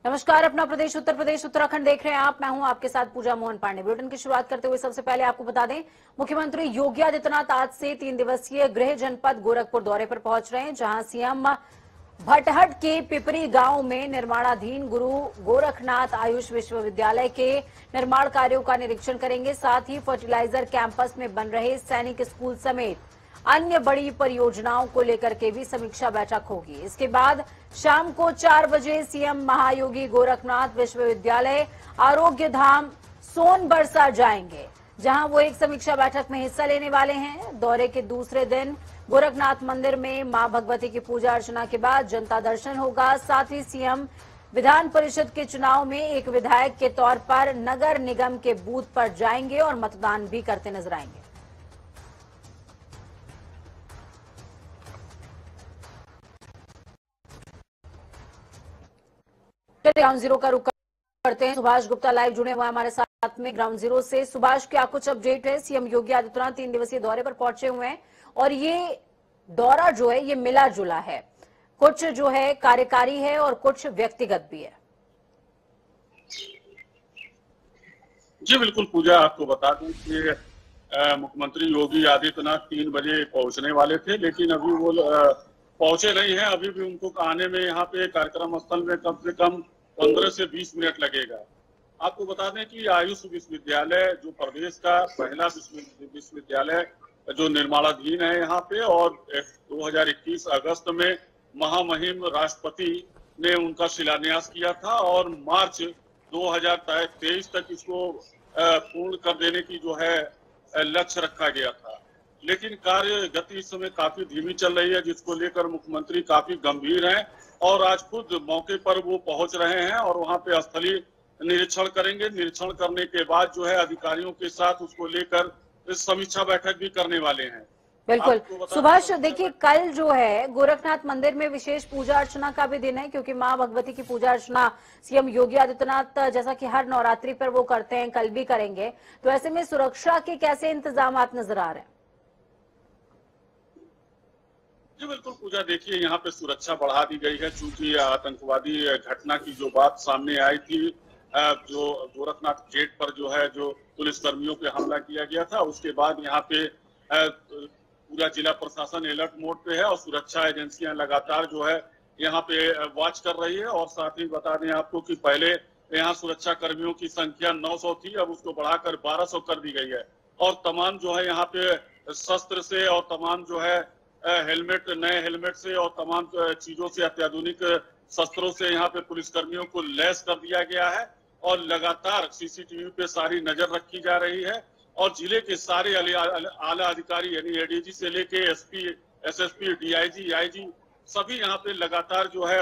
नमस्कार, अपना प्रदेश उत्तर प्रदेश उत्तराखंड देख रहे हैं आप। मैं हूं आपके साथ पूजा मोहन पांडे। बुलेटिन की शुरुआत करते हुए सबसे पहले आपको बता दें, मुख्यमंत्री योगी आदित्यनाथ आज से 3 दिवसीय गृह जनपद गोरखपुर दौरे पर पहुंच रहे हैं, जहां सीएम भटहट के पिपरी गांव में निर्माणाधीन गुरु गोरखनाथ आयुष विश्वविद्यालय के निर्माण कार्यों का निरीक्षण करेंगे। साथ ही फर्टिलाइजर कैंपस में बन रहे सैनिक स्कूल समेत अन्य बड़ी परियोजनाओं को लेकर के भी समीक्षा बैठक होगी। इसके बाद शाम को 4 बजे सीएम महायोगी गोरखनाथ विश्वविद्यालय आरोग्य धाम सोनबरसा जाएंगे, जहां वो एक समीक्षा बैठक में हिस्सा लेने वाले हैं। दौरे के दूसरे दिन गोरखनाथ मंदिर में मां भगवती की पूजा अर्चना के बाद जनता दर्शन होगा। साथ ही सीएम विधान परिषद के चुनाव में एक विधायक के तौर पर नगर निगम के बूथ पर जाएंगे और मतदान भी करते नजर आएंगे। ग्राउंड जीरो का रुख करते हैं। सुभाष गुप्ता लाइव जुड़े हुए हमारे साथ में ग्राउंड जीरो से। सुभाष, क्या कुछ अपडेट है? सीएम योगी आदित्यनाथ 3 दिवसीय दौरे पर पहुंचे हुए हैं और ये दौरा जो है ये मिला जुला है, कुछ जो है कार्यकारी है और कुछ व्यक्तिगत भी है। जी बिल्कुल पूजा, आपको बता दूं कि मुख्यमंत्री योगी आदित्यनाथ 3 बजे पहुंचने वाले थे, लेकिन अभी वो पहुंचे नहीं हैं। अभी भी उनको आने में यहाँ पे कार्यक्रम स्थल में कम से कम 15 से 20 मिनट लगेगा। आपको बता दें कि आयुष विश्वविद्यालय जो प्रदेश का पहला विश्वविद्यालय जो निर्माणाधीन है यहाँ पे, और 2021 अगस्त में महामहिम राष्ट्रपति ने उनका शिलान्यास किया था और मार्च 2023 तक इसको पूर्ण कर देने की जो है लक्ष्य रखा गया था। लेकिन कार्य गति इस समय काफी धीमी चल रही है, जिसको लेकर मुख्यमंत्री काफी गंभीर हैं और आज खुद मौके पर वो पहुंच रहे हैं और वहां पे स्थलीय निरीक्षण करेंगे। निरीक्षण करने के बाद जो है अधिकारियों के साथ उसको लेकर समीक्षा बैठक भी करने वाले हैं। बिल्कुल सुभाष, देखिए कल जो है गोरखनाथ मंदिर में विशेष पूजा अर्चना का भी दिन है, क्योंकि मां भगवती की पूजा अर्चना सीएम योगी आदित्यनाथ जैसा कि हर नवरात्रि पर वो करते हैं, कल भी करेंगे। तो ऐसे में सुरक्षा के कैसे इंतजाम नजर आ रहे हैं? जी बिल्कुल पूजा, देखिए यहाँ पे सुरक्षा बढ़ा दी गई है, चूंकि आतंकवादी घटना की जो बात सामने आई थी, जो गोरखनाथ गेट पर जो है जो पुलिस कर्मियों पे हमला किया गया था, उसके बाद यहाँ पे पूरा जिला प्रशासन अलर्ट मोड पे है और सुरक्षा एजेंसियां लगातार जो है यहाँ पे वॉच कर रही है। और साथ ही बता दें आपको कि पहले यहाँ सुरक्षा कर्मियों की संख्या 900 थी, अब उसको बढ़ाकर 1200 कर दी गई है। और तमाम जो है यहाँ पे शस्त्र से और तमाम जो है हेलमेट, नए हेलमेट से और तमाम चीजों से, अत्याधुनिक शस्त्रों से यहाँ पे पुलिसकर्मियों को लैस कर दिया गया है और लगातार सीसीटीवी पे सारी नजर रखी जा रही है। और जिले के सारे आला अधिकारी यानी एडीजी से लेके एसपी, एसएसपी, डीआईजी, आईजी सभी यहाँ पे लगातार जो है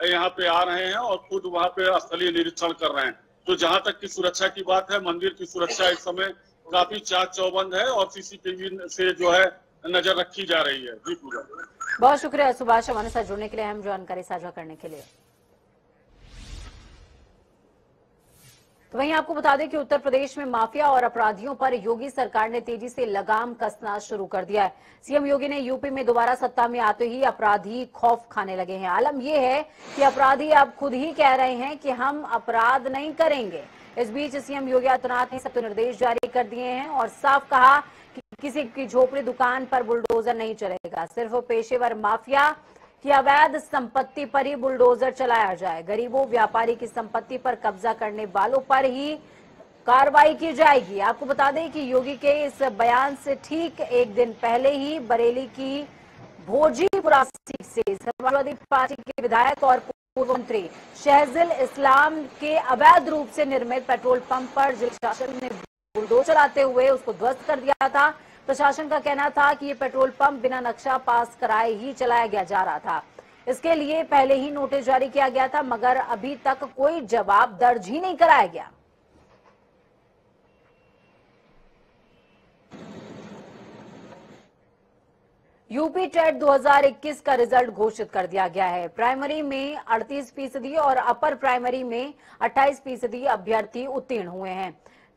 यहाँ पे आ रहे हैं और खुद वहाँ पे स्थलीय निरीक्षण कर रहे हैं। तो जहाँ तक की सुरक्षा की बात है, मंदिर की सुरक्षा इस समय काफी चाक चौबंद है और सीसीटीवी से जो है नजर रखी जा रही है। जी पूजा, बहुत शुक्रिया सुभाष, हमारे साथ जुड़ने के लिए, अहम जानकारी साझा करने के लिए। तो वहीं आपको बता दें कि उत्तर प्रदेश में माफिया और अपराधियों पर योगी सरकार ने तेजी से लगाम कसना शुरू कर दिया है। सीएम योगी ने यूपी में दोबारा सत्ता में आते ही अपराधी खौफ खाने लगे हैं। आलम यह है कि अपराधी अब खुद ही कह रहे हैं कि हम अपराध नहीं करेंगे। इस बीच सीएम योगी आदित्यनाथ ने सख्त निर्देश जारी कर दिए हैं और साफ कहा कि किसी की झोपड़ी दुकान पर बुलडोजर नहीं चलेगा, सिर्फ पेशेवर माफिया की अवैध संपत्ति पर ही बुलडोजर चलाया जाए। गरीबों, व्यापारी की संपत्ति पर कब्जा करने वालों पर ही कार्रवाई की जाएगी। आपको बता दें कि योगी के इस बयान से ठीक एक दिन पहले ही बरेली की भोजीपुरा सीट से समाजवादी पार्टी के विधायक और पूर्व मंत्री शहजिल इस्लाम के अवैध रूप से निर्मित पेट्रोल पंप पर जिला प्रशासन ने बुलडोजर चलाते हुए उसको ध्वस्त कर दिया था। प्रशासन का कहना था कि ये पेट्रोल पंप बिना नक्शा पास कराए ही चलाया जा रहा था। इसके लिए पहले ही नोटिस जारी किया गया था, मगर अभी तक कोई जवाब दर्ज ही नहीं कराया गया। यूपी टेट 2021 का रिजल्ट घोषित कर दिया गया है। प्राइमरी में 38% और अपर प्राइमरी में 28% अभ्यर्थी उत्तीर्ण हुए हैं।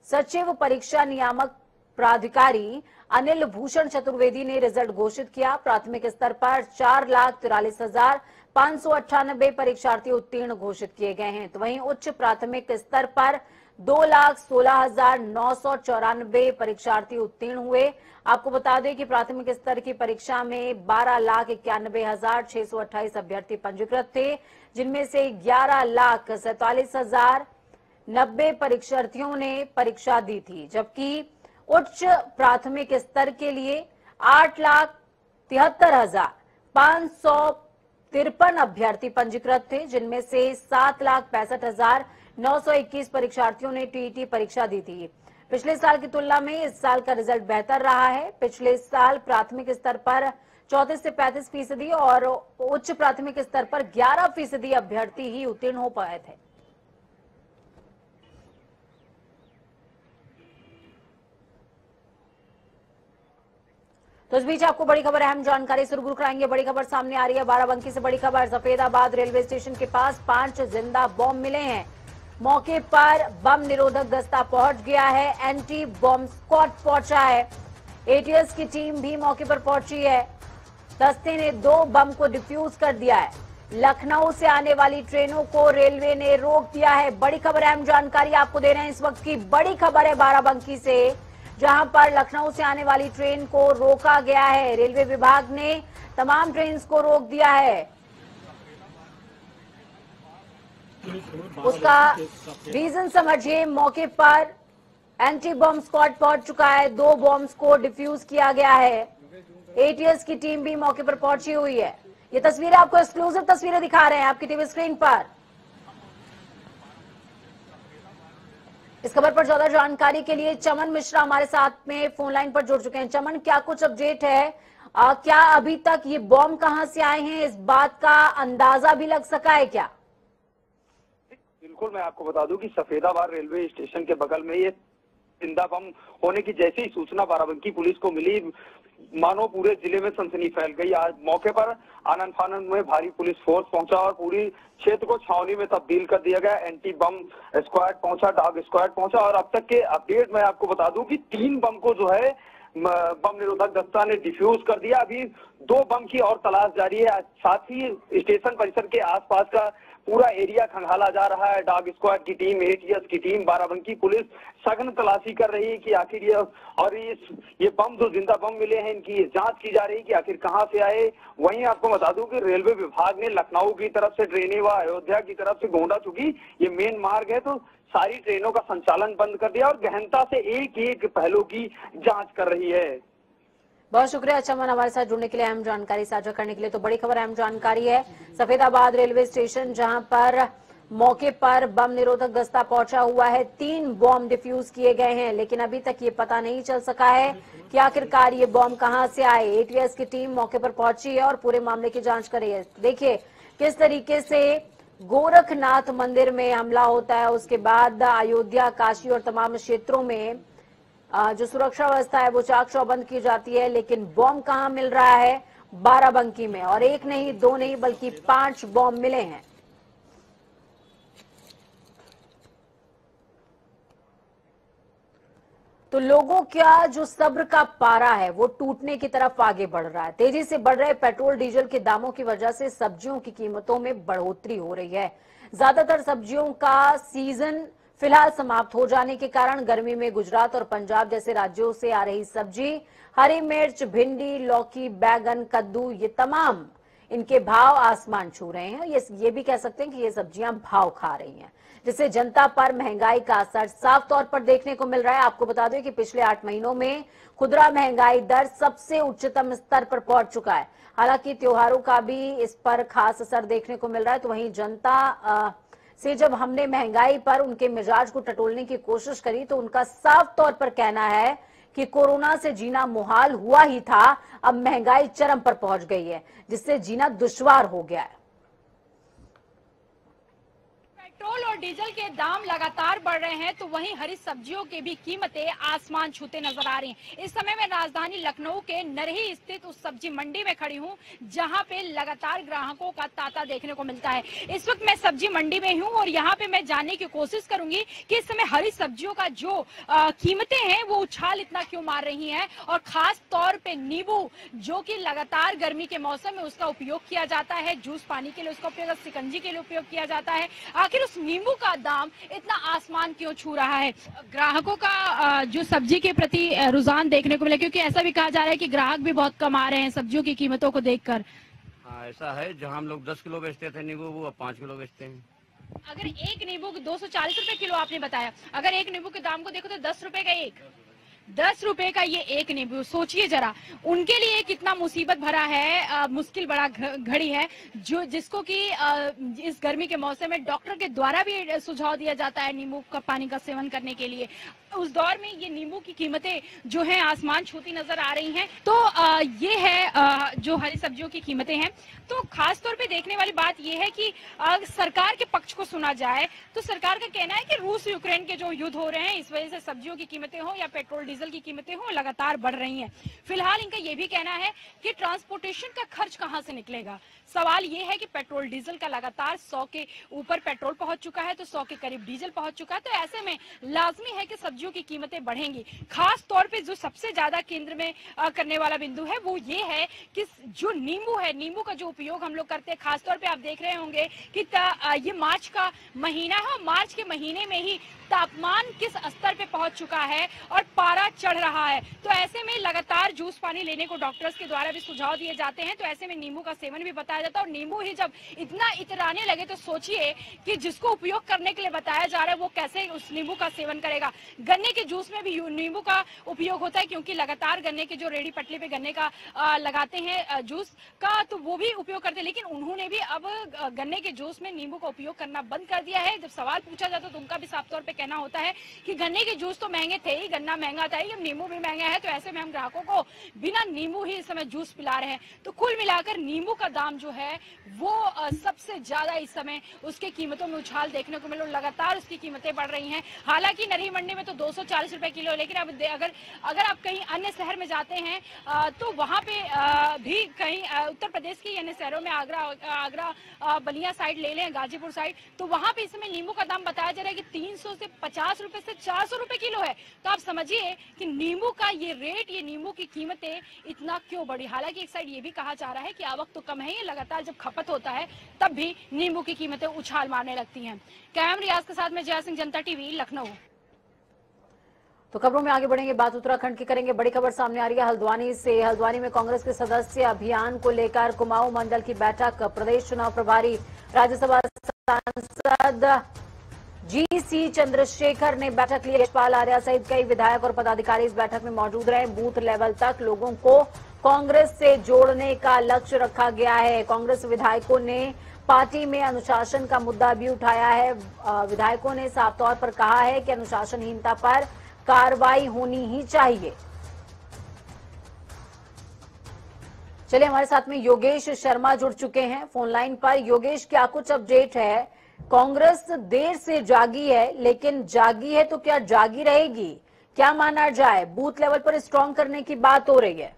सचिव परीक्षा नियामक प्राधिकारी अनिल भूषण चतुर्वेदी ने रिजल्ट घोषित किया। प्राथमिक स्तर पर 4,43,598 परीक्षार्थी उत्तीर्ण घोषित किए गए हैं, तो वहीं उच्च प्राथमिक स्तर पर 2,16,994 परीक्षार्थी उत्तीर्ण हुए। आपको बता दें कि प्राथमिक स्तर की परीक्षा में 12,91,628 अभ्यर्थी पंजीकृत थे, जिनमें से 11,47,090 परीक्षार्थियों ने परीक्षा दी थी, जबकि उच्च प्राथमिक स्तर के लिए 8,73,553 अभ्यर्थी पंजीकृत थे, जिनमें से 7,65,921 परीक्षार्थियों ने टीईटी परीक्षा दी थी। पिछले साल की तुलना में इस साल का रिजल्ट बेहतर रहा है। पिछले साल प्राथमिक स्तर पर 34 से 35% और उच्च प्राथमिक स्तर पर 11% अभ्यर्थी ही उत्तीर्ण हो पाए थे। तो इस बीच आपको बड़ी खबर, अहम जानकारी से रूबरू कराएंगे। बड़ी खबर सामने आ रही है बाराबंकी से। बड़ी खबर, सफेदाबाद रेलवे स्टेशन के पास 5 जिंदा बॉम्ब मिले हैं। मौके पर बम निरोधक दस्ता पहुंच गया है, एंटी बॉम्ब स्क्वाड पहुंचा है, एटीएस की टीम भी मौके पर पहुंची है। दस्ते ने 2 बम को डिफ्यूज कर दिया है। लखनऊ से आने वाली ट्रेनों को रेलवे ने रोक दिया है। बड़ी खबर, अहम जानकारी आपको दे रहे हैं। इस वक्त की बड़ी खबर है बाराबंकी से, जहां पर लखनऊ से आने वाली ट्रेन को रोका गया है। रेलवे विभाग ने तमाम ट्रेन को रोक दिया है। उसका रीजन समझिए। मौके पर एंटी बॉम्ब स्क्वाड पहुंच चुका है, 2 बॉम्ब्स को डिफ्यूज किया गया है। एटीएस की टीम भी मौके पर पहुंची हुई है। ये तस्वीरें आपको एक्सक्लूसिव तस्वीरें दिखा रहे हैं आपकी टीवी स्क्रीन पर। इस खबर पर ज्यादा जानकारी के लिए चमन मिश्रा हमारे साथ में फोन लाइन पर जुड़ चुके हैं। चमन, क्या कुछ अपडेट है? क्या अभी तक ये बॉम्ब कहां से आए हैं, इस बात का अंदाजा भी लग सका है क्या? बिल्कुल, मैं आपको बता दूं कि सफेदाबाद रेलवे स्टेशन के बगल में ये जिंदा बम होने की जैसे ही सूचना बाराबंकी पुलिस को मिली, मानो पूरे जिले में सनसनी फैल गई। आज मौके पर आनंद फानंद में भारी पुलिस फोर्स पहुंचा और पूरी क्षेत्र को छावनी में तब्दील कर दिया गया। एंटी बम स्क्वाड पहुंचा, डॉग स्क्वाड पहुंचा और अब तक के अपडेट मैं आपको बता दूं कि 3 बम को जो है बम निरोधक दस्ता ने डिफ्यूज कर दिया। अभी 2 बम की और तलाश जारी है। साथ ही स्टेशन परिसर के आसपास का पूरा एरिया खंगाला जा रहा है। डॉग स्क्वाड की टीम, एटीएस की टीम, बाराबंकी पुलिस सघन तलाशी कर रही है कि आखिर ये बम जो जिंदा बम मिले हैं, इनकी जांच की जा रही है कि आखिर कहां से आए। वहीं आपको बता दूं कि रेलवे विभाग ने लखनऊ की तरफ से ट्रेनें व अयोध्या की तरफ से गोंडा, चूंकि ये मेन मार्ग है, तो सारी ट्रेनों का संचालन बंद कर दिया और गहनता से एक-एक पहलू की जांच कर रही है। बहुत शुक्रिया चमन, हमारे साथ जुड़ने के लिए, अहम जानकारी साझा करने के लिए। तो बड़ी खबर, अहम जानकारी है सफेदाबाद रेलवे स्टेशन, जहां पर मौके पर बम निरोधक दस्ता पहुंचा हुआ है। 3 बॉम्ब डिफ्यूज किए गए हैं, लेकिन अभी तक ये पता नहीं चल सका है कि आखिरकार ये बॉम्ब कहां से आए। एटीएस की टीम मौके पर पहुंची है और पूरे मामले की जांच कर रही है। देखिए किस तरीके से गोरखनाथ मंदिर में हमला होता है, उसके बाद अयोध्या, काशी और तमाम क्षेत्रों में जो सुरक्षा व्यवस्था है वो चाक चौबंद की जाती है, लेकिन बॉम्ब कहां मिल रहा है? बाराबंकी में। और 1 नहीं, 2 नहीं, बल्कि 5 बॉम्ब मिले हैं। तो लोगों का जो सब्र का पारा है वो टूटने की तरफ आगे बढ़ रहा है। तेजी से बढ़ रहे पेट्रोल डीजल के दामों की वजह से सब्जियों की कीमतों में बढ़ोतरी हो रही है। ज्यादातर सब्जियों का सीजन फिलहाल समाप्त हो जाने के कारण गर्मी में गुजरात और पंजाब जैसे राज्यों से आ रही सब्जी, हरी मिर्च, भिंडी, लौकी, बैगन, कद्दू, ये तमाम इनके भाव आसमान छू रहे हैं। ये भी कह सकते हैं कि ये सब्जियां भाव खा रही हैं, जिससे जनता पर महंगाई का असर साफ तौर पर देखने को मिल रहा है। आपको बता दें कि पिछले 8 महीनों में खुदरा महंगाई दर सबसे उच्चतम स्तर पर पहुंच चुका है। हालांकि त्योहारों का भी इस पर खास असर देखने को मिल रहा है। तो वहीं जनता से जब हमने महंगाई पर उनके मिजाज को टटोलने की कोशिश करी, तो उनका साफ तौर पर कहना है कि कोरोना से जीना मुहाल हुआ ही था, अब महंगाई चरम पर पहुंच गई है, जिससे जीना दुश्वार हो गया है। पेट्रोल और डीजल के दाम लगातार बढ़ रहे हैं तो वहीं हरी सब्जियों की भी कीमतें आसमान छूते नजर आ रही हैं। इस समय मैं राजधानी लखनऊ के नरही स्थित उस सब्जी मंडी में खड़ी हूं जहां पे लगातार ग्राहकों का तांता देखने को मिलता है। इस वक्त मैं सब्जी मंडी में हूं और यहां पे मैं जानने की कोशिश करूंगी कि इस समय हरी सब्जियों का जो कीमतें हैं वो उछाल इतना क्यों मार रही हैं, और खास तौर पे नींबू जो कि लगातार गर्मी के मौसम में उसका उपयोग किया जाता है, जूस पानी के लिए उसका उपयोग, शिकंजी के लिए उपयोग किया जाता है, आखिर उस नींबू का दाम इतना आसमान क्यों छू रहा है। ग्राहकों का जो सब्जी के प्रति रुझान देखने को मिला, क्योंकि ऐसा भी कहा जा रहा है कि ग्राहक भी बहुत कम आ रहे हैं सब्जियों की कीमतों को देखकर। हाँ, ऐसा है। जहाँ हम लोग 10 किलो बेचते थे नींबू, वो अब 5 किलो बेचते हैं। अगर एक नींबू 240 रुपए किलो आपने बताया, अगर एक नींबू के दाम को देखो तो 10 रुपए का एक, 10 रुपए का ये एक नींबू, सोचिए जरा उनके लिए कितना मुसीबत भरा है, मुश्किल बड़ा घड़ी है जो जिसको कि इस गर्मी के मौसम में डॉक्टर के द्वारा भी सुझाव दिया जाता है नींबू का पानी का सेवन करने के लिए। उस दौर में ये नींबू की कीमतें जो हैं आसमान छूती नजर आ रही हैं। तो ये है जो हरी सब्जियों की कीमतें हैं। तो खास तौर पे देखने वाली बात ये है कि सरकार के पक्ष को सुना जाए तो सरकार का कहना है कि रूस यूक्रेन के जो युद्ध हो रहे हैं इस वजह से सब्जियों की कीमतें हो या पेट्रोल डीजल की कीमतें हो लगातार बढ़ रही हैं। फिलहाल इनका ये भी कहना है कि ट्रांसपोर्टेशन का खर्च कहां से निकलेगा। सवाल ये है कि पेट्रोल डीजल का लगातार 100 के ऊपर पेट्रोल पहुंच चुका है तो 100 के करीब डीजल पहुंच चुका है, तो ऐसे में लाजमी है कि सब्जियों की कीमतें बढ़ेंगी। खास तौर पे जो सबसे ज्यादा केंद्र में करने वाला बिंदु है वो ये है कि जो नींबू है, नींबू का जो उपयोग हम लोग करते हैं, खासतौर पे आप देख रहे होंगे कि ये मार्च का महीना है और मार्च के महीने में ही तापमान किस स्तर पे पहुंच चुका है और पारा चढ़ रहा है। तो ऐसे में लगातार जूस पानी लेने को डॉक्टर्स के द्वारा भी सुझाव दिए जाते हैं, तो ऐसे में नींबू का सेवन भी बताया जाता है। और नींबू ही जब इतना इतराने लगे तो सोचिए कि जिसको उपयोग करने के लिए बताया जा रहा है वो कैसे उस नींबू का सेवन करेगा। गन्ने के जूस में भी नींबू का उपयोग होता है क्योंकि लगातार गन्ने के जो रेडी पटले पे गन्ने का लगाते हैं जूस का, तो वो भी उपयोग करते हैं, लेकिन उन्होंने भी अब गन्ने के जूस में नींबू का उपयोग करना बंद कर दिया है। जब सवाल पूछा जाता है तो उनका भी साफ तौर पे कहना होता है कि गन्ने के जूस तो महंगे थे ही, गन्ना महंगा था ही, अब नींबू भी महंगा है, तो ऐसे में हम ग्राहकों को बिना नींबू ही इस समय जूस पिला रहे हैं। तो कुल मिलाकर नींबू का दाम जो है वो सबसे ज्यादा इस समय उसके कीमतों में उछाल देखने को मिला, लगातार उसकी कीमतें बढ़ रही हैं। हालांकि नरही मंडी में तो 240 रुपए किलो, लेकिन अब अगर आप कहीं अन्य शहर में जाते हैं तो वहां पे भी कहीं उत्तर प्रदेश के अन्य शहरों में आगरा बलिया साइड ले लें, गाजीपुर साइड, तो वहां पे इस समय नींबू का दाम बताया जा रहा है कि 300 से 50 रुपए से 400 रुपए किलो है। तो आप समझिए कि नींबू का ये रेट, ये नींबू की कीमतें इतना क्यों बढ़ी। हालांकि एक साइड ये भी कहा जा रहा है कि आवक तो कम है, ये लगातार जब खपत होता है तब भी नींबू की कीमतें उछाल मारने लगती हैं। कैम रियाज के साथ में जय सिंह, जनता टीवी, लखनऊ। तो खबरों में आगे बढ़ेंगे, बात उत्तराखंड की करेंगे। बड़ी खबर सामने आ रही है हल्द्वानी से। हल्द्वानी में कांग्रेस के सदस्य अभियान को लेकर कुमाऊं मंडल की बैठक, प्रदेश चुनाव प्रभारी राज्यसभा सांसद जीसी चंद्रशेखर ने बैठक ली। यशपाल आर्या सहित कई विधायक और पदाधिकारी इस बैठक में मौजूद रहे। बूथ लेवल तक लोगों को कांग्रेस से जोड़ने का लक्ष्य रखा गया है। कांग्रेस विधायकों ने पार्टी में अनुशासन का मुद्दा भी उठाया है। विधायकों ने साफ तौर पर कहा है कि अनुशासनहीनता पर कार्रवाई होनी ही चाहिए। चलिए, हमारे साथ में योगेश शर्मा जुड़ चुके हैं फोन लाइन पर। योगेश, क्या कुछ अपडेट है? कांग्रेस देर से जागी है, लेकिन जागी है तो क्या जागी रहेगी? क्या माना जाए? बूथ लेवल पर स्ट्रांग करने की बात हो रही है।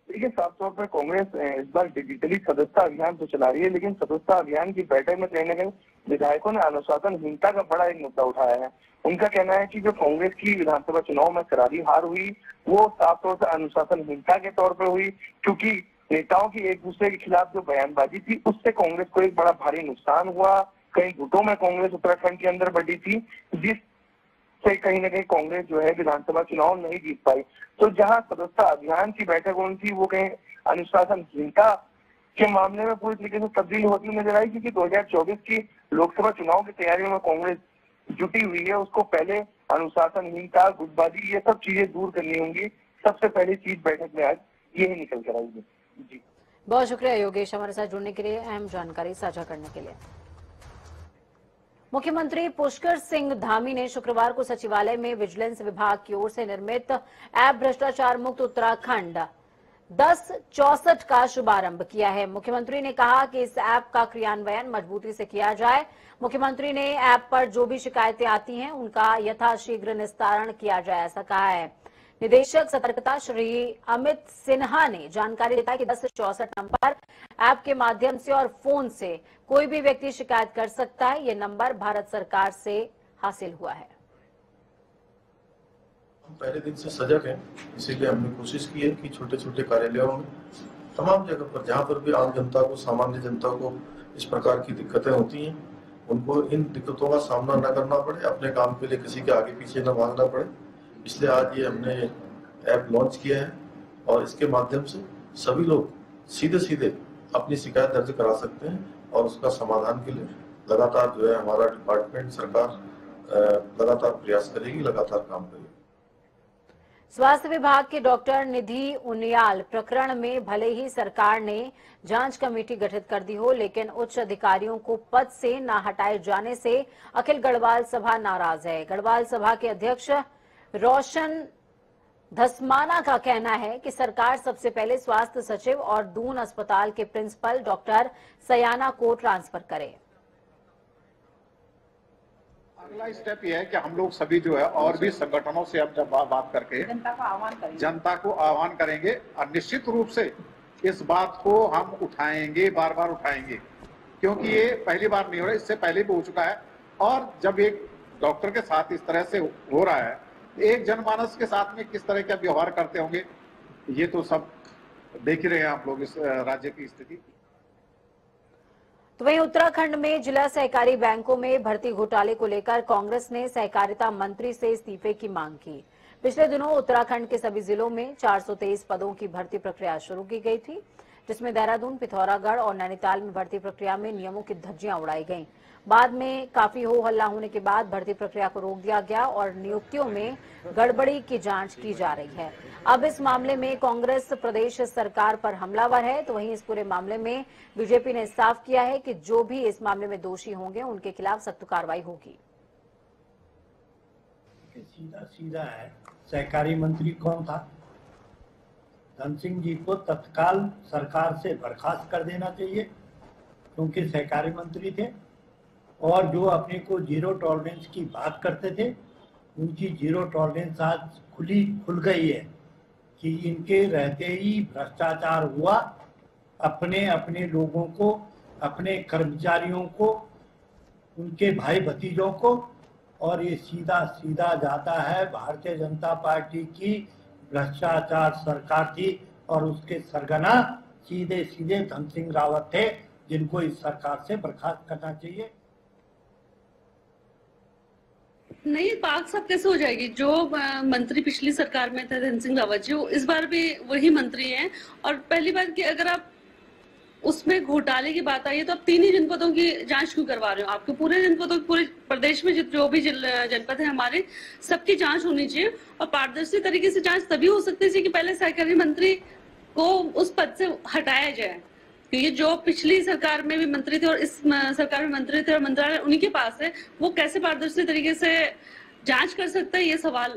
देखिए, साफ तौर पर कांग्रेस इस बार डिजिटली सदस्यता अभियान तो चला रही है, लेकिन सदस्यता अभियान की बैठक में कहीं न कहीं विधायकों ने अनुशासनहीनता का बड़ा एक मुद्दा उठाया है। उनका कहना है कि जो कांग्रेस की विधानसभा चुनाव में करारी हार हुई वो साफ तौर से अनुशासनहीनता के तौर पर हुई, क्योंकि नेताओं की एक दूसरे के खिलाफ जो बयानबाजी थी उससे कांग्रेस को एक बड़ा भारी नुकसान हुआ। कई गुटों में कांग्रेस उत्तराखंड के अंदर बढ़ी थी, जिससे कहीं न कहीं कांग्रेस जो है विधानसभा चुनाव नहीं जीत पाई। तो जहां सदस्यता अभियान की बैठक होनी थी वो कहीं अनुशासनहीनता के मामले में पूरी तरीके से तब्दील होती नजर आई, क्योंकि 2024 की लोकसभा चुनाव की तैयारियों में कांग्रेस जुटी हुई है। उसको पहले अनुशासनहीनता, गुटबाजी, ये सब चीजें दूर करनी होंगी। सबसे पहली चीज बैठक में आज यही निकल कर आई है। जी, बहुत शुक्रिया योगेश, हमारे साथ जुड़ने के लिए, अहम जानकारी साझा करने के लिए। मुख्यमंत्री पुष्कर सिंह धामी ने शुक्रवार को सचिवालय में विजिलेंस विभाग की ओर से निर्मित ऐप भ्रष्टाचार मुक्त उत्तराखंड 1064 का शुभारंभ किया है। मुख्यमंत्री ने कहा कि इस ऐप का क्रियान्वयन मजबूती से किया जाए। मुख्यमंत्री ने ऐप पर जो भी शिकायतें आती हैं उनका यथाशीघ्र निस्तारण किया जाए, ऐसा कहा है। निदेशक सतर्कता श्री अमित सिन्हा ने जानकारी देता है कि 1064 नंबर ऐप के माध्यम से और फोन से कोई भी व्यक्ति शिकायत कर सकता है। ये नंबर भारत सरकार से हासिल हुआ है। पहले दिन से सजग हैं, इसीलिए हमने कोशिश की है कि छोटे छोटे कार्यालयों में तमाम जगह पर जहां पर भी आम जनता को, सामान्य जनता को इस प्रकार की दिक्कतें होती हैं, उनको इन दिक्कतों का सामना न करना पड़े, अपने काम के लिए किसी के आगे पीछे न भागना पड़े। इसलिए आज ये हमने ऐप लॉन्च किया है और इसके माध्यम से सभी लोग सीधे सीधे अपनी शिकायत दर्ज करा सकते हैं और उसका समाधान के लिए लगातार जो है हमारा डिपार्टमेंट, सरकार लगातार प्रयास करेगी, लगातार काम करेगी। स्वास्थ्य विभाग के डॉक्टर निधि उनियाल प्रकरण में भले ही सरकार ने जांच कमेटी गठित कर दी हो, लेकिन उच्च अधिकारियों को पद से न हटाए जाने से अखिल गढ़वाल सभा नाराज है। गढ़वाल सभा के अध्यक्ष रोशन धसमाना का कहना है कि सरकार सबसे पहले स्वास्थ्य सचिव और दून अस्पताल के प्रिंसिपल डॉक्टर सयाना को ट्रांसफर करे। अगला स्टेप यह है कि हम लोग सभी जो है और भी संगठनों से अब जब बात करके जनता को आह्वान करेंगे और निश्चित रूप से इस बात को हम उठाएंगे, बार बार उठाएंगे, क्योंकि ये पहली बार नहीं हो रहा, इससे पहले भी हो चुका है। और जब एक डॉक्टर के साथ इस तरह से हो रहा है, एक जनमानस के साथ में किस तरह का व्यवहार करते होंगे, ये तो सब देख ही रहे हैं आप लोग इस राज्य की स्थिति। तो वहीं उत्तराखंड में जिला सहकारी बैंकों में भर्ती घोटाले को लेकर कांग्रेस ने सहकारिता मंत्री से इस्तीफे की मांग की। पिछले दिनों उत्तराखंड के सभी जिलों में 423 पदों की भर्ती प्रक्रिया शुरू की गई थी, जिसमें देहरादून, पिथौरागढ़ और नैनीताल में भर्ती प्रक्रिया में नियमों की धज्जियां उड़ाई गईं। बाद में काफी हो हल्ला होने के बाद भर्ती प्रक्रिया को रोक दिया गया और नियुक्तियों में गड़बड़ी की जांच की जा रही है। अब इस मामले में कांग्रेस प्रदेश सरकार पर हमलावर है, तो वहीं इस पूरे मामले में बीजेपी ने साफ किया है कि जो भी इस मामले में दोषी होंगे उनके खिलाफ सख्त कार्रवाई होगी। सीधा सीधा है, सहकारी मंत्री कौन था? धन सिंह जी को तत्काल सरकार से बर्खास्त कर देना चाहिए, क्योंकि सहकारी मंत्री थे और जो अपने को जीरो टॉलरेंस की बात करते थे, उनकी जीरो टॉलरेंस आज खुल गई है कि इनके रहते ही भ्रष्टाचार हुआ। अपने अपने लोगों को, अपने कर्मचारियों को, उनके भाई भतीजों को, और ये सीधा सीधा जाता है भारतीय जनता पार्टी की भ्रष्टाचार सरकार थी और उसके सरगना सीधे सीधे धन सिंह रावत थे, जिनको इस सरकार से बर्खास्त करना चाहिए। नहीं, पाक साहब कैसे हो जाएगी? जो मंत्री पिछली सरकार में थे धन सिंह रावत जी, इस बार भी वही मंत्री हैं। और पहली बात कि अगर आप उसमें घोटाले की बात आई है तो आप 3 ही जनपदों की जांच क्यों करवा रहे हो? आपके पूरे जनपदों, पूरे प्रदेश में जो भी जनपद है हमारे, सबकी जांच होनी चाहिए और पारदर्शी तरीके से जांच तभी हो सकती है कि पहले सहकारी मंत्री को उस पद से हटाया जाए, क्योंकि जो पिछली सरकार में भी मंत्री थे और इस सरकार में मंत्री थे और मंत्रालय उन्हीं के पास है, वो कैसे पारदर्शी तरीके से जांच कर सकता है, ये सवाल